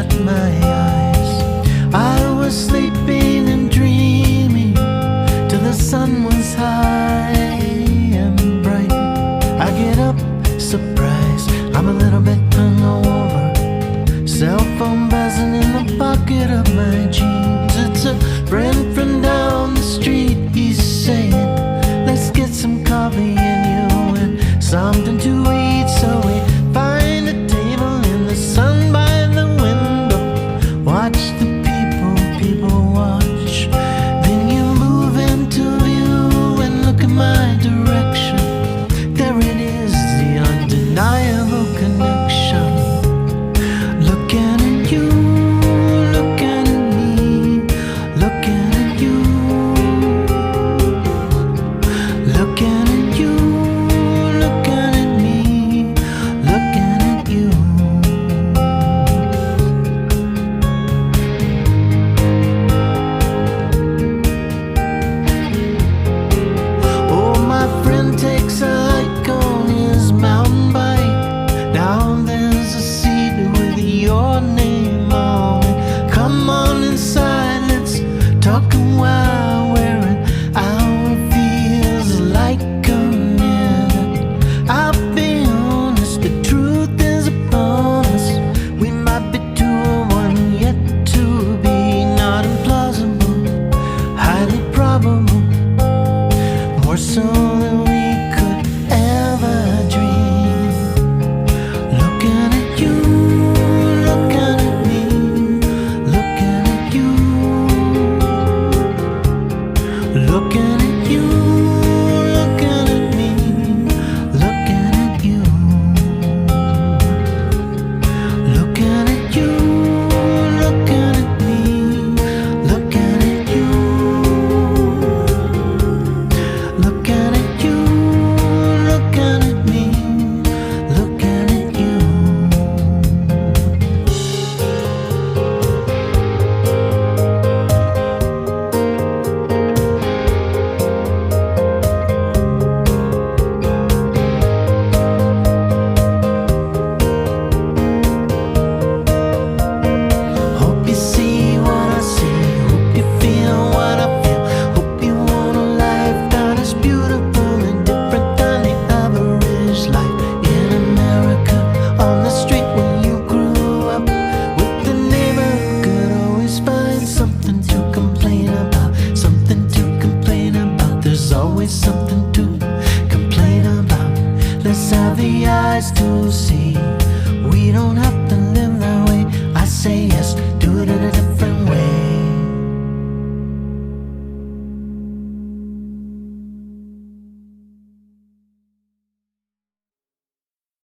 shut my eyes. I was sleeping and dreaming till the sun was high and bright. I get up, surprise, I'm a little bit hungover. Cell phone buzzing in the pocket of my jeans. It's a friend from down the street. He's saying, let's get some coffee and you and something to eat. So we find a table in the sun by the window. Watch the people watch. Then you move into view and look in my direction. There it is, the undeniable connection. Looking at you, looking at me, looking at you, looking at you, looking at me, looking at you. Oh, my friend takes a hike on his mountain bike. Now there's a seat with your name on it. Come on inside, let's talk a while. Wearing our feels like a minute. I'll be honest, the truth is upon us. We might be two or one yet to be. Not implausible, highly probable, more so than we could ever dream. Looking at you, looking at me, looking at you, looking at you, looking at me, looking at you, looking at you, looking at me, looking at you, looking at you, looking at me, looking at you. Hope you see what I see, hope you feel what I feel. Hope you want a life that is beautiful and different than the average life in America. On the street where you grew up, with the neighbor who could always find something to complain about, something to complain about. There's always something to complain about. Let's have the eyes to see